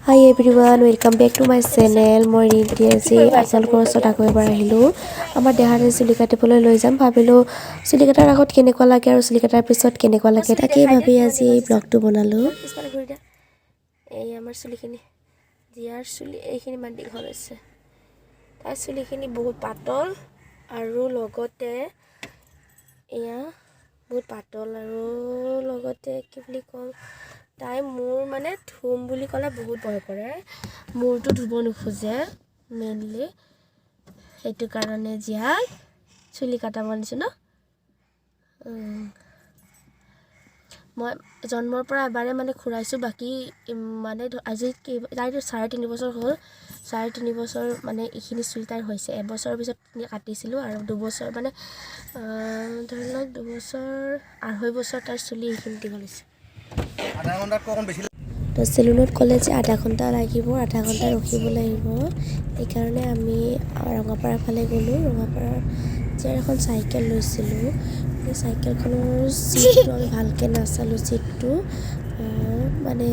Hi everyone, welcome back to my channel. মই ৰিম্পী আজি আপোনালোকৰ ওচৰত আকৌ এবাৰ আহিলোঁ। আমাৰ দেহাৰে চুলি কাটিবলৈ লৈ যাম ভাবিলোঁ। চুলি কাটাৰ আগত কেনেকুৱা লাগে আৰু চুলি কাটাৰ পিছত কেনেকুৱা লাগে তাকেই ভাবি আজি এই ব্লগটো বনালোঁ। এই আমাৰ চুলিখিনি জিয়াৰ চুলি এইখিনি মান দীঘল হৈছে। তাৰ চুলিখিনি বহুত পাতল আৰু লগতে এয়া বহুত পাতল আৰু লগতে কি বুলি কম তাই মোৰ মানে ধুম বুলি ক'লে বহুত ভয় কৰে মূৰটো ধুব নোখোজে মেইনলি সেইটো কাৰণে জিয়াক চুলি কাটাব নিছো ন মই জন্মৰ পৰা এবাৰে মানে খুৰাইছো বাকি মানে আজি তাইৰ 3.5 বছৰ হ'ল 3.5 বছৰ মানে এইখিনি চুলি তাইৰ হৈছে এবছৰৰ পিছত কাটিছিলো আৰু 2 বছৰ মানে ধৰি লওক 2 বছৰ 2.5 বছৰ তাৰ চুলি এইখিনি দীঘল হৈছে আধা ঘণ্টা কম বেছি তো সেলুনত কলে যে আধা ঘণ্টা লাগিব আধা ঘণ্টা ৰখিব লাগিব এই কাৰণে আমি ৰঙাপাৰা ফালে গলো ৰঙাপাৰা যে এখন চাইকেল লৈছিলো এই চাইকেলখনৰ সিটটো আমি ভালকে নাচালো সিটটো মানে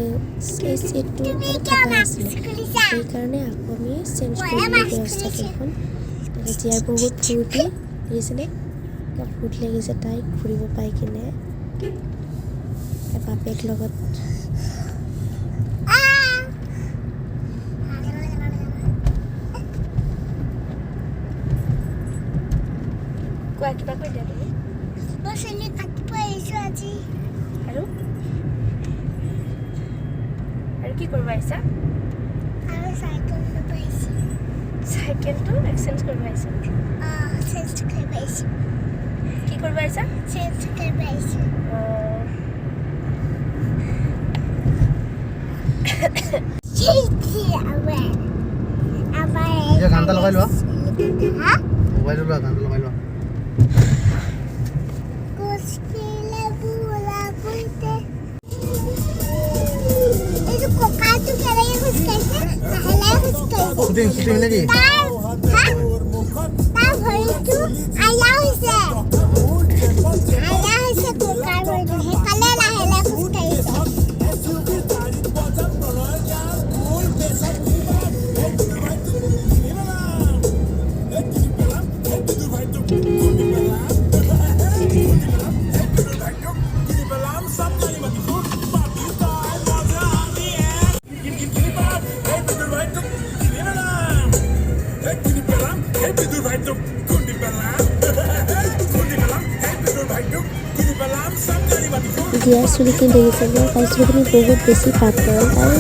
এই সিটটো মানে ফাটা আছিল এই কাৰণে আকৌ আমি চেঞ্জ কৰিলো চাইকেলখন এতিয়া বহুত ফূৰ্তি দিছেনে ফুট লাগিছে তাই ঘুৰিব পাই কিনে বাপেক লগত কিবা কৈ দিয়া তুমি বসলি কাটিব আহিছো আজি আৰু কি কৰিব আহিছা আৰু চাইকেল ল'ব আহিছো চাইকেলটো এক্সচেঞ্জ কৰিব আহিছা চেঞ্জ কৰিব আহিছো কি কৰিব আহিছা চেঞ্জ কৰিব আহিছো ये गांता लगाई लो हां मोबाइल लो गांता लगाई लो कुछ पीले बुला बुलते ये जो कोका तो कह रही है कुछ कैसे पहले कुछ कैसे शूटिंग लगी हां ता भई तू आया से कोका बोल है कले लाहेला कुछ कैसे জিয়াৰ চুলিখিনি দেখিছে তাইৰ চুলিখিনি বহুত বেছি পাতল তাই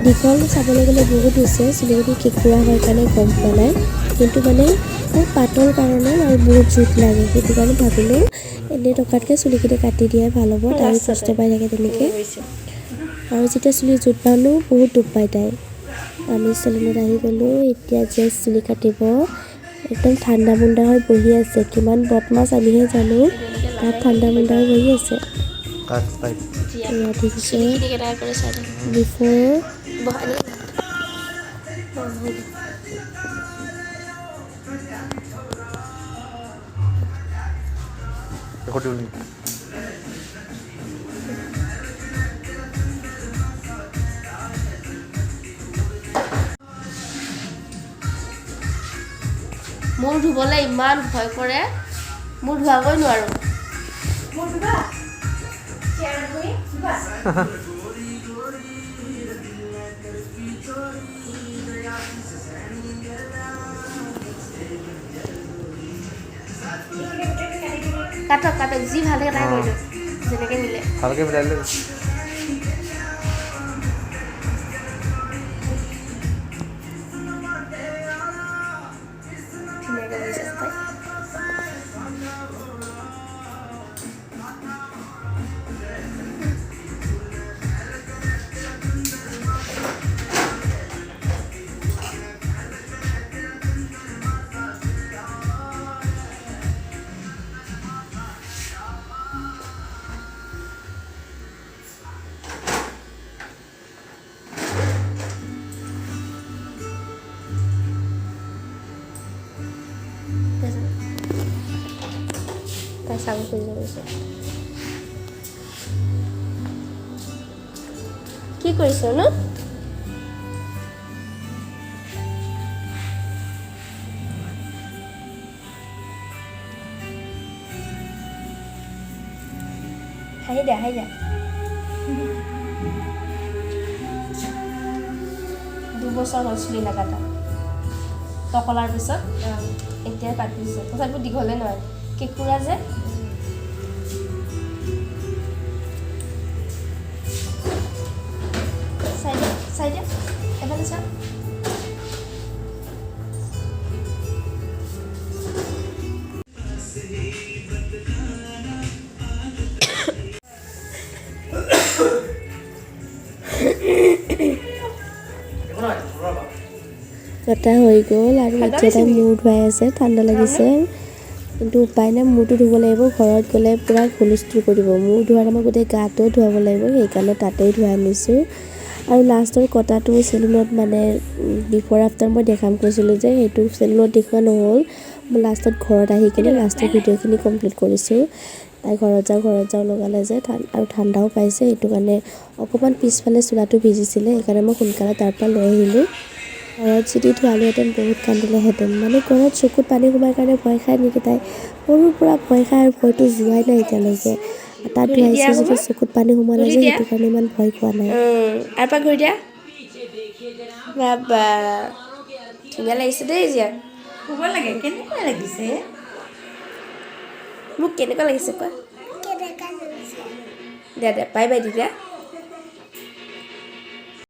দীঘল চাবলৈ গ'লে বহুত হৈছে চুলিখিনি কেঁকুৰা হয় কাৰণে গম পোৱা নাই কিন্তু মানে খুব পাতল কাৰণে আৰু বহুত জোঁট লাগে সেইটো কাৰণে ভাবিলোঁ এনেই টকাতকৈ চুলিখিনি কাটি দিয়াই ভাল হ'ব তাই কষ্ট পাই থাকে তেনেকৈ আৰু যেতিয়া চুলি জোঁট পালোঁ বহুত দুখ পায় তাই আমি চেলুনত আহি গ'লোঁ এতিয়া জিয়াই চুলি কাটিব একদম ঠাণ্ডা মুণ্ডা হৈ বহি আছে কিমান বদমাছ আমিহে জানো তাত ঠাণ্ডা মুণ্ডা হৈ বহি আছে या ठीक से बिफोर মোৰ ধুবলৈ ইমান ভয় কৰে মোৰ ধুৱাবই নোৱাৰো মোৰ ধুবা কাটক কাটক যি ভালকে ট্ৰাই কৰিলো যেনেকৈ মিলে ভালকে মিলাই লৈ চাব খুজিব গৈছে কি কৰিছ ন হাঁহি দে হাঁহি দে 2 বছৰ হ'ল চুলি নাকাটা টকলাৰ পিছত এতিয়া কাটিছে তথাপিও দীঘলে নহয় কেঁকুৰা যে চাই দে এফালে চা কটা হৈ গ'ল আৰু এতিয়া তাই মূৰ ধুৱাই আছে ঠাণ্ডা লাগিছে কিন্তু উপায় নাই মূৰটো ধুব লাগিব ঘৰত গ'লে পূৰা হুলস্থুল কৰিব মূৰ ধোৱাৰ মই গোটেই গাটো ধুৱাব লাগিব সেইকাৰণে তাতেই ধুৱাই আনিছোঁ আৰু লাষ্টৰ কটাটো চেলুনত মানে বিফৰ আফটাৰ মই দেখাম কৈছিলোঁ যে সেইটো চেলুনত দেখুওৱা নহ'ল মই লাষ্টত ঘৰত আহি কিনে লাষ্টৰ ভিডিঅ'খিনি কমপ্লিট কৰিছোঁ তাই ঘৰত যাওঁ লগালে যে আৰু ঠাণ্ডাও পাইছে সেইটো কাৰণে অকণমান পিছফালে চোলাটো ভিজিছিলে সেইকাৰণে মই সোনকালে তাৰ পৰা লৈ আহিলোঁ ঘৰত যদি ধোৱালোহেঁতেন বহুত কান্দিলেহেঁতেন মানে ঘৰত চকুত পানী সোমাই কাৰণে ভয় খায় নেকি তাই সৰুৰ পৰা ভয় খায় আৰু ভয়টো যোৱাই নাই এতিয়ালৈকে তাত ধুৱাইছোঁ যদি চকুত পানী সোমোৱা নাই যে সেইটো কাৰণে ইমান ভয় খোৱা নাই আৰু পৰা ঘূৰি দিয়া বাবা ধুনীয়া লাগিছে দেই জীয়া শুব লাগে কেনেকুৱা লাগিছে মোক কেনেকুৱা লাগিছে কোৱা কেনেকা লাগিছে দে বাই বাই দিদা